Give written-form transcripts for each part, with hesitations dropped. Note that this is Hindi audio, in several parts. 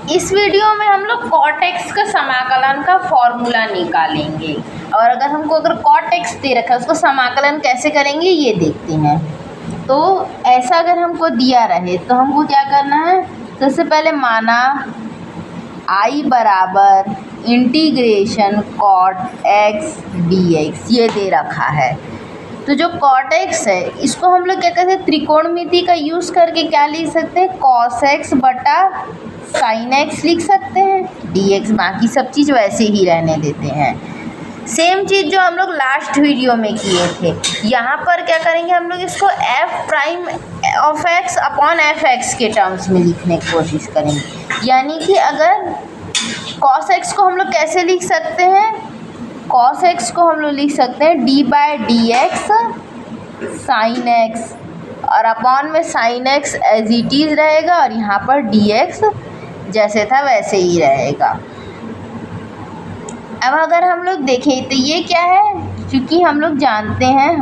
इस वीडियो में हम लोग cot x का समाकलन का फॉर्मूला निकालेंगे और अगर cot x दे रखा है उसको समाकलन कैसे करेंगे ये देखते हैं। तो ऐसा अगर हमको दिया रहे तो हमको क्या करना है, सबसे पहले माना I बराबर इंटीग्रेशन cot x dx ये दे रखा है। तो जो cot x है इसको हम लोग क्या कहते हैं, त्रिकोणमिति का यूज़ करके क्या लिख सकते हैं, cos x बटा sin x लिख सकते हैं, dx बाकी सब चीज़ वैसे ही रहने देते हैं। सेम चीज़ जो हम लोग लास्ट वीडियो में किए थे, यहाँ पर क्या करेंगे, हम लोग इसको f prime of x upon F x के टर्म्स में लिखने की कोशिश करेंगे। यानी कि अगर cos x को हम लोग कैसे लिख सकते हैं, cos x को हम लोग लिख सकते हैं d by d x sine x और अपॉन में sine x as it is रहेगा और यहाँ पर dx जैसे था वैसे ही रहेगा। अब अगर हम लोग देखें तो ये क्या है, क्योंकि हम लोग जानते हैं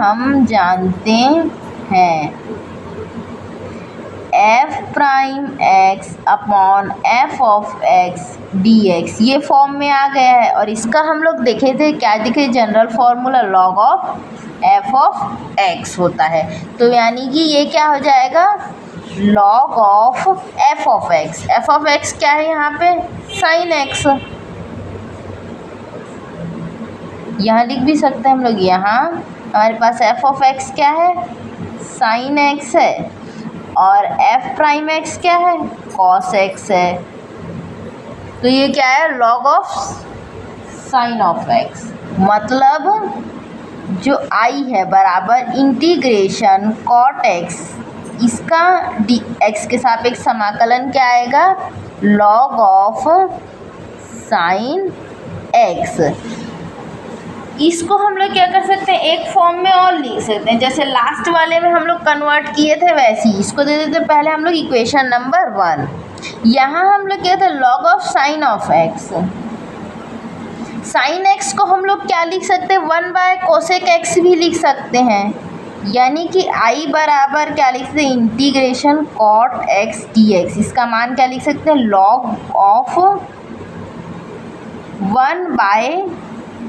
f prime x upon f of x dx ये फॉर्म में आ गया है और इसका हम लोग देखे थे क्या दिखे, general formula log of f of x होता है। तो यानी कि ये क्या हो जाएगा, log of f of x। f of x क्या है यहाँ पे, sin x, यहाँ लिख भी सकते हैं हम लोग। यहाँ हमारे पास f ऑफ x क्या है, sin x है और f प्राइम x क्या है, cos x है। तो ये क्या है, log of sin of x। मतलब जो I है बराबर इंटीग्रेशन cot x, इसका x के सापेक्ष समाकलन क्या आएगा, log ऑफ sin x। इसको हम लोग क्या कर सकते हैं, एक फॉर्म में और लिख सकते हैं, जैसे लास्ट वाले में हम लोग कन्वर्ट किए थे वैसे ही इसको दे देते। पहले हम लोग इक्वेशन नंबर 1, यहाँ हम लोग क्या थे, log of sine of x। Sine x को हम लोग क्या लिख सकते हैं, 1 बाय कोसेक x भी लिख सकते हैं। यानी कि I बराबर क्या लिख सकते हैं, इंटीग्रेशन cot x dx। इसका मान क्या लिख सकते हैं, log of 1 bye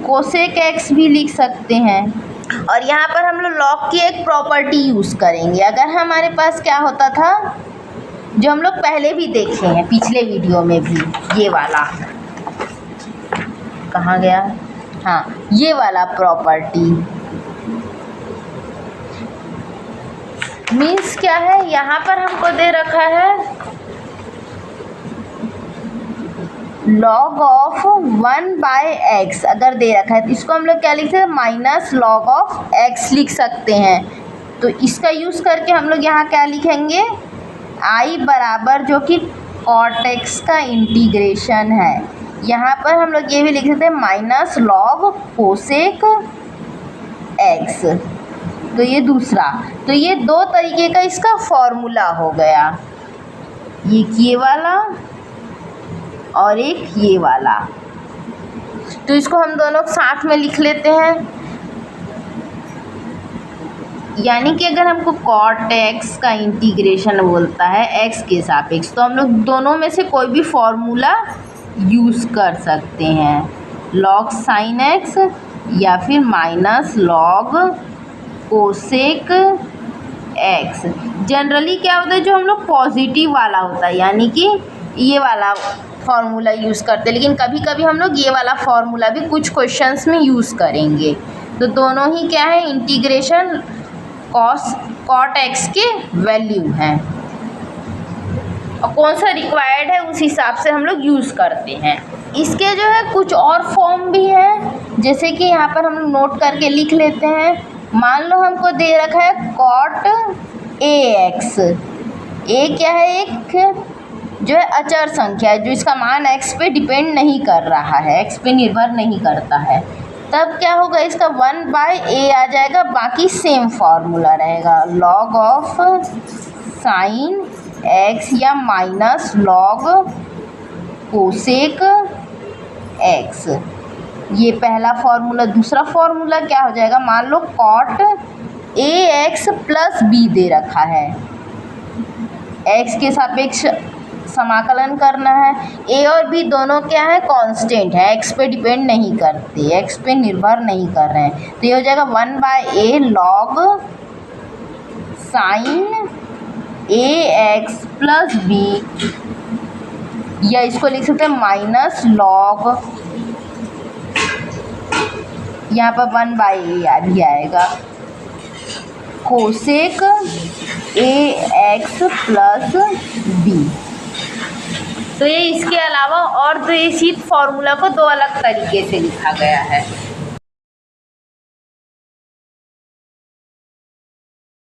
cosec x भी लिख सकते हैं। और यहाँ पर हम लोग log की एक प्रॉपर्टी यूज़ करेंगे। अगर हमारे पास क्या होता था, जो हम लोग पहले भी देखे हैं पिछले वीडियो में भी, ये वाला कहाँ गया, हाँ ये वाला प्रॉपर्टी मीन्स क्या है, यहाँ पर हमको दे रखा है log ऑफ 1 बाय x अगर दे रखा है तो इसको हम लोग क्या लिख सकते हैं, माइनस log ऑफ x लिख सकते हैं। तो इसका यूज़ करके हम लोग यहाँ क्या लिखेंगे, I बराबर जो कि cot x का इंटीग्रेशन है, यहाँ पर हम लोग ये भी लिख सकते हैं माइनस log कोसेक x। तो ये दूसरा, तो ये दो तरीके का इसका फॉर्मूला हो गया, एक ये वाला और एक ये वाला। तो इसको हम दोनों साथ में लिख लेते हैं। यानी कि अगर हमको cot x का इंटीग्रेशन बोलता है x के सापेक्ष, तो हम लोग दोनों में से कोई भी फॉर्मूला यूज़ कर सकते हैं, log sin x या फिर minus log cosec x। Generally क्या होता है, जो हम लोग पॉजिटिव वाला होता है यानी कि ये वाला फार्मूला यूज़ करते हैं, लेकिन कभी कभी हम लोग ये वाला फार्मूला भी कुछ क्वेश्चंस में यूज़ करेंगे। तो दोनों ही क्या है, इंटीग्रेशन cot x के वैल्यू हैं और कौन सा रिक्वायर्ड है उस हिसाब से हम लोग यूज़ करते हैं। इसके जो है कुछ और फॉर्म भी है, जैसे कि यहाँ पर हम लोग नोट करके लिख लेते हैं। मान लो हमको दे रखा है cot ax, a क्या है, एक जो है अचर संख्या है, जो इसका मान x पे डिपेंड नहीं कर रहा है, x पे निर्भर नहीं करता है। तब क्या होगा, इसका 1 बाय a आ जाएगा, बाकी सेम फार्मूला रहेगा, log ऑफ साइन x या माइनस log कोसेक x। ये पहला फार्मूला। दूसरा फार्मूला क्या हो जाएगा, मान लो cot ax प्लस b दे रखा है, x के सापेक्ष समाकलन करना है। ए और बी दोनों क्या है, कांस्टेंट है, एक्स पे डिपेंड नहीं करते, एक्स पे निर्भर नहीं कर रहे हैं। तो ये हो जाएगा 1/a log sine ax plus b, या इसको लिख सकते हैं माइनस लॉग, यहाँ पर 1/a भी आएगा, कोसेक ax प्लस बी। तो ये इसके अलावा और तो इसी फॉर्मूला को दो अलग तरीके से लिखा गया है।